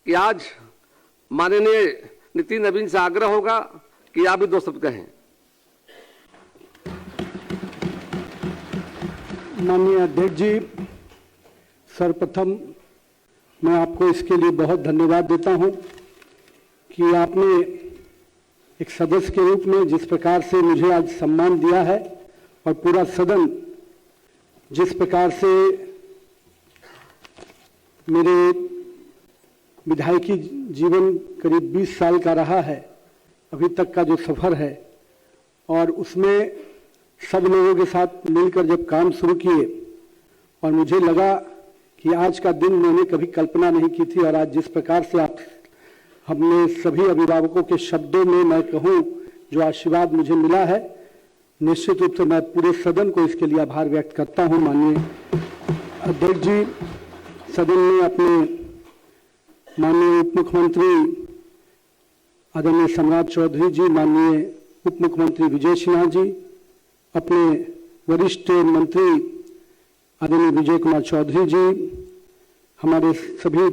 कि आज माननीय नितिन नवीन से आग्रह होगा कि आप भी 2 शब्द कहें। माननीय अध्यक्ष जी, सर्वप्रथम मैं आपको इसके लिए बहुत धन्यवाद देता हूं कि आपने एक सदस्य के रूप में जिस प्रकार से मुझे आज सम्मान दिया है और पूरा सदन जिस प्रकार से मेरे विधायकी जीवन करीब 20 साल का रहा है, अभी तक का जो सफ़र है, और उसमें सब लोगों के साथ मिलकर जब काम शुरू किए और मुझे लगा कि आज का दिन मैंने कभी कल्पना नहीं की थी, और आज जिस प्रकार से आप हमने सभी अभिभावकों के शब्दों में मैं कहूँ जो आशीर्वाद मुझे मिला है, निश्चित रूप से मैं पूरे सदन को इसके लिए आभार व्यक्त करता हूँ। माननीय अध्यक्ष जी, सदन ने अपने माननीय उप मुख्यमंत्री आदरणीय सम्राट चौधरी जी, माननीय उप मुख्यमंत्री विजय सिन्हा जी, अपने वरिष्ठ मंत्री आदरणीय विजय कुमार चौधरी जी, हमारे सभी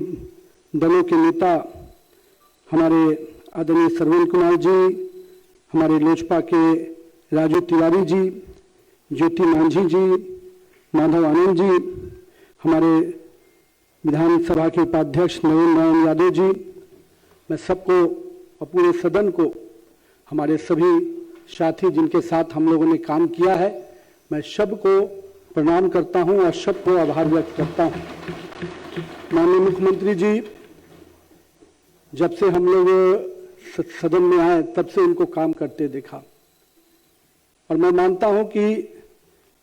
दलों के नेता हमारे आदरणीय सरवीन कुमार जी, हमारे लोजपा के राजू तिवारी जी, ज्योति मांझी जी, माधव आनंद जी, हमारे विधानसभा के उपाध्यक्ष नवीन नारायण यादव जी, मैं सबको और पूरे सदन को, हमारे सभी साथी जिनके साथ हम लोगों ने काम किया है, मैं सबको प्रणाम करता हूं और सबको आभार व्यक्त करता हूं। माननीय मुख्यमंत्री जी, जब से हम लोग सदन में आए तब से इनको काम करते देखा, और मैं मानता हूं कि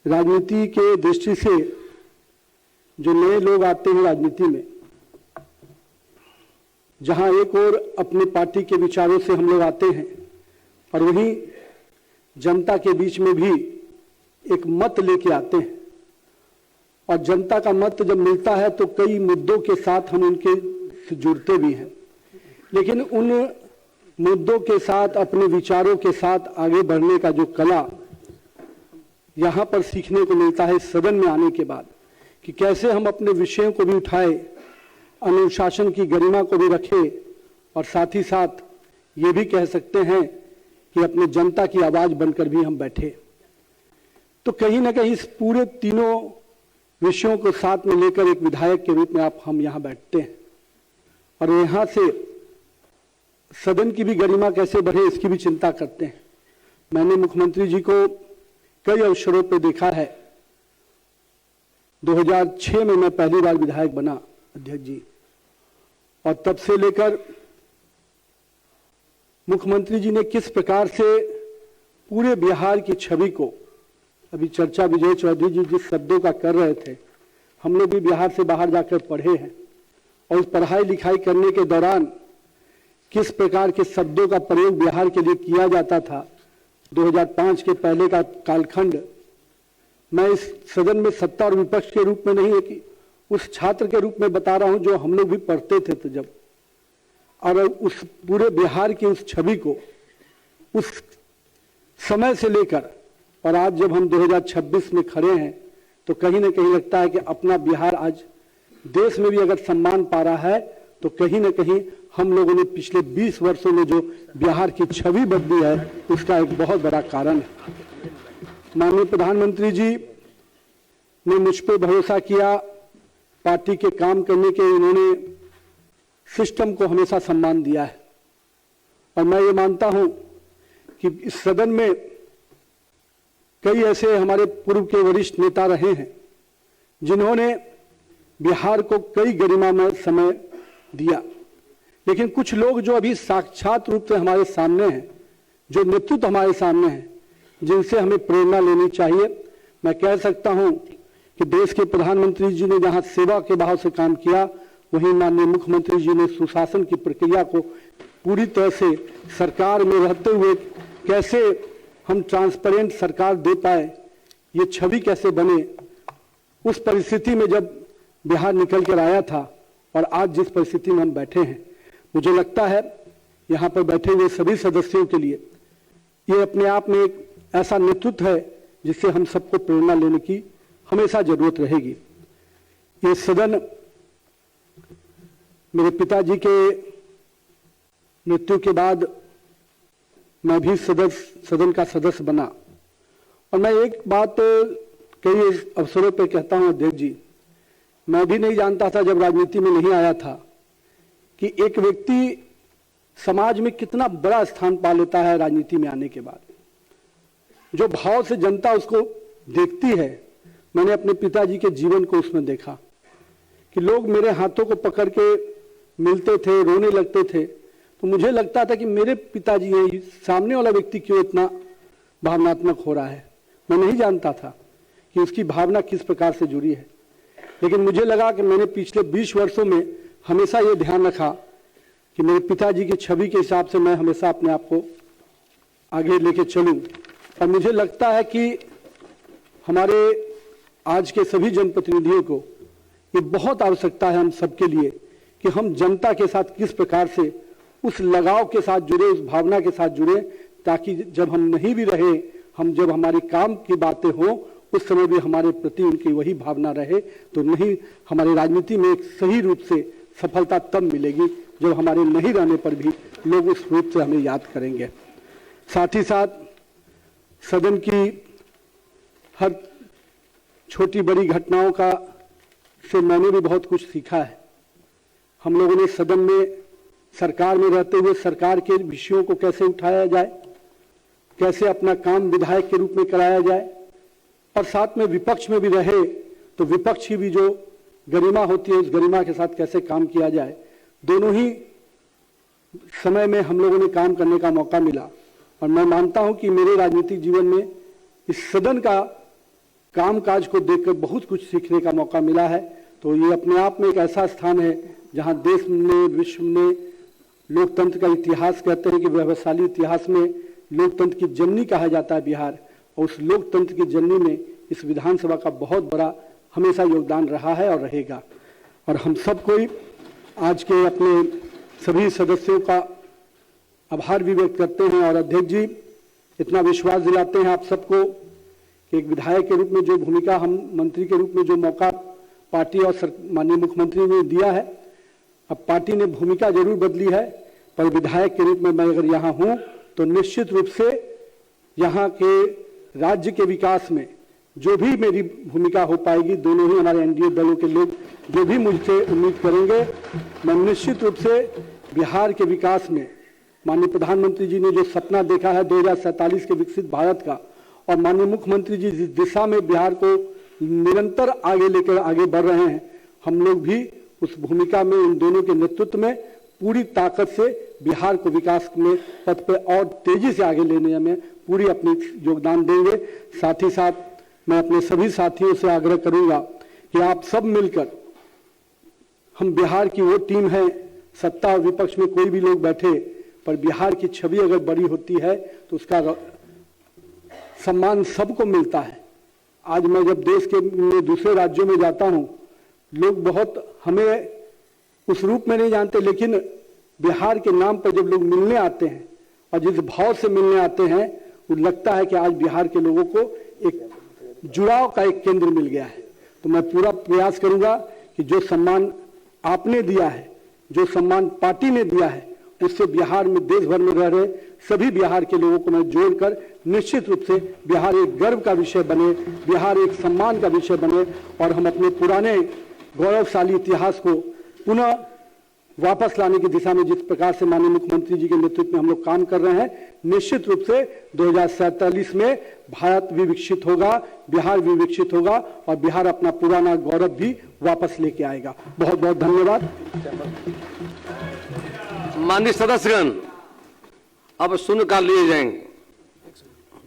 राजनीति के दृष्टि से जो नए लोग आते हैं राजनीति में, जहां एक और अपनी पार्टी के विचारों से हम लोग आते हैं और वहीं जनता के बीच में भी एक मत लेके आते हैं, और जनता का मत जब मिलता है तो कई मुद्दों के साथ हम उनके से जुड़ते भी हैं, लेकिन उन मुद्दों के साथ अपने विचारों के साथ आगे बढ़ने का जो कला यहाँ पर सीखने को मिलता है सदन में आने के बाद, कि कैसे हम अपने विषयों को भी उठाए, अनुशासन की गरिमा को भी रखें, और साथ ही साथ ये भी कह सकते हैं कि अपने जनता की आवाज बनकर भी हम बैठे। तो कहीं ना कहीं इस पूरे तीनों विषयों को साथ में लेकर एक विधायक के रूप में हम यहाँ बैठते हैं, और यहाँ से सदन की भी गरिमा कैसे बढ़े इसकी भी चिंता करते हैं। मैंने मुख्यमंत्री जी को कई अवसरों पर देखा है। 2006 में मैं पहली बार विधायक बना अध्यक्ष जी, और तब से लेकर मुख्यमंत्री जी ने किस प्रकार से पूरे बिहार की छवि को, अभी चर्चा विजय चौधरी जी जिस शब्दों का कर रहे थे, हम लोग भी बिहार से बाहर जाकर पढ़े हैं, और उस पढ़ाई लिखाई करने के दौरान किस प्रकार के शब्दों का प्रयोग बिहार के लिए किया जाता था। 2005 के पहले का कालखंड मैं इस सदन में सत्ता और विपक्ष के रूप में नहीं है कि उस छात्र के रूप में बता रहा हूं जो हम लोग भी पढ़ते थे तो जब, और उस पूरे बिहार की उस छवि को उस समय से लेकर और आज जब हम 2026 में खड़े हैं तो कहीं ना कहीं लगता है कि अपना बिहार आज देश में भी अगर सम्मान पा रहा है तो कहीं ना कहीं हम लोगों ने पिछले 20 वर्षों में जो बिहार की छवि बदली है उसका एक बहुत बड़ा कारण है। माननीय प्रधानमंत्री जी ने मुझ पर भरोसा किया, पार्टी के काम करने के इन्होंने सिस्टम को हमेशा सम्मान दिया है, और मैं ये मानता हूं कि इस सदन में कई ऐसे हमारे पूर्व के वरिष्ठ नेता रहे हैं जिन्होंने बिहार को कई गरिमामय समय दिया, लेकिन कुछ लोग जो अभी साक्षात रूप से हमारे सामने हैं, जो नेतृत्व हमारे सामने हैं, जिनसे हमें प्रेरणा लेनी चाहिए। मैं कह सकता हूं कि देश के प्रधानमंत्री जी ने जहां सेवा के भाव से काम किया, वहीं माननीय मुख्यमंत्री जी ने सुशासन की प्रक्रिया को पूरी तरह से सरकार में रहते हुए कैसे हम ट्रांसपेरेंट सरकार दे पाए, ये छवि कैसे बने, उस परिस्थिति में जब बिहार निकल कर आया था और आज जिस परिस्थिति में हम बैठे हैं, मुझे लगता है यहाँ पर बैठे हुए सभी सदस्यों के लिए ये अपने आप में एक ऐसा नेतृत्व है जिससे हम सबको प्रेरणा लेने की हमेशा जरूरत रहेगी। ये सदन मेरे पिताजी के मृत्यु के बाद मैं भी सदन का सदस्य बना और मैं एक बात कई अवसरों पर कहता हूं अध्यक्ष जी, मैं भी नहीं जानता था जब राजनीति में नहीं आया था कि एक व्यक्ति समाज में कितना बड़ा स्थान पा लेता है राजनीति में आने के बाद। जो भाव से जनता उसको देखती है, मैंने अपने पिताजी के जीवन को उसमें देखा कि लोग मेरे हाथों को पकड़ के मिलते थे, रोने लगते थे, तो मुझे लगता था कि मेरे पिताजी ये सामने वाला व्यक्ति क्यों इतना भावनात्मक हो रहा है। मैं नहीं जानता था कि उसकी भावना किस प्रकार से जुड़ी है, लेकिन मुझे लगा कि मैंने पिछले 20 वर्षों में हमेशा ये ध्यान रखा कि मेरे पिताजी की छवि के हिसाब से मैं हमेशा अपने आप को आगे लेके चलूं। और मुझे लगता है कि हमारे आज के सभी जनप्रतिनिधियों को ये बहुत आवश्यकता है हम सबके लिए कि हम जनता के साथ किस प्रकार से उस लगाव के साथ जुड़े, उस भावना के साथ जुड़े, ताकि जब हम नहीं भी रहे, हम जब हमारे काम की बातें हों उस समय भी हमारे प्रति उनकी वही भावना रहे। तो नहीं, हमारी राजनीति में एक सही रूप से सफलता तब मिलेगी जब हमारे नहीं रहने पर भी लोग उस रूप से हमें याद करेंगे। साथ ही साथ सदन की हर छोटी बड़ी घटनाओं का से मैंने भी बहुत कुछ सीखा है। हम लोगों ने सदन में सरकार में रहते हुए सरकार के विषयों को कैसे उठाया जाए, कैसे अपना काम विधायक के रूप में कराया जाए, और साथ में विपक्ष में भी रहे तो विपक्ष की भी जो गरिमा होती है उस गरिमा के साथ कैसे काम किया जाए। दोनों ही समय में हम लोगों ने काम करने का मौका मिला और मैं मानता हूं कि मेरे राजनीतिक जीवन में इस सदन का कामकाज को देखकर बहुत कुछ सीखने का मौका मिला है। तो ये अपने आप में एक ऐसा स्थान है जहां देश में, विश्व में लोकतंत्र का इतिहास कहते हैं कि वैभवशाली इतिहास में लोकतंत्र की जननी कहा जाता है बिहार, और उस लोकतंत्र की जननी में इस विधानसभा का बहुत बड़ा हमेशा योगदान रहा है और रहेगा। और हम सब कोई आज के अपने सभी सदस्यों का आभार भी व्यक्त करते हैं और अध्यक्ष जी इतना विश्वास दिलाते हैं आप सबको कि एक विधायक के रूप में जो भूमिका, हम मंत्री के रूप में जो मौका पार्टी और माननीय मुख्यमंत्री ने दिया है, अब पार्टी ने भूमिका जरूर बदली है, पर विधायक के रूप में मैं अगर यहाँ हूँ तो निश्चित रूप से यहाँ के राज्य के विकास में जो भी मेरी भूमिका हो पाएगी, दोनों ही हमारे एनडीए दलों के लोग जो भी मुझसे उम्मीद करेंगे, मैं निश्चित रूप से बिहार के विकास में माननीय प्रधानमंत्री जी ने जो सपना देखा है 2047 के विकसित भारत का, और माननीय मुख्यमंत्री जी जिस दिशा में बिहार को निरंतर आगे लेकर आगे बढ़ रहे हैं, हम लोग भी उस भूमिका में उन दोनों के नेतृत्व में पूरी ताकत से बिहार को विकास में पथ पे और तेजी से आगे लेने में पूरी अपनी योगदान देंगे। साथ ही साथ मैं अपने सभी साथियों से आग्रह करूंगा कि आप सब मिलकर, हम बिहार की वो टीम है, सत्ता और विपक्ष में कोई भी लोग बैठे, पर बिहार की छवि अगर बड़ी होती है तो उसका सम्मान सबको मिलता है। आज मैं जब देश के दूसरे राज्यों में जाता हूं, लोग बहुत हमें उस रूप में नहीं जानते, लेकिन बिहार के नाम पर जब लोग मिलने आते हैं और जिस भाव से मिलने आते हैं, वो लगता है कि आज बिहार के लोगों को एक जुड़ाव का एक केंद्र मिल गया है। तो मैं पूरा प्रयास करूंगा कि जो सम्मान आपने दिया है, जो सम्मान पार्टी ने दिया है, उससे बिहार में देश भर में रह रहे सभी बिहार के लोगों को मैं जोड़कर निश्चित रूप से बिहार एक गर्व का विषय बने, बिहार एक सम्मान का विषय बने, और हम अपने पुराने गौरवशाली इतिहास को पुनः वापस लाने की दिशा में जिस प्रकार से माननीय मुख्यमंत्री जी के नेतृत्व में हम लोग काम कर रहे हैं, निश्चित रूप से 2047 में भारत भी विकसित होगा, बिहार भी विकसित होगा और बिहार अपना पुराना गौरव भी वापस लेके आएगा। बहुत बहुत धन्यवाद। माननीय सदस्यगण अब शून्यकाल लिए जाएंगे।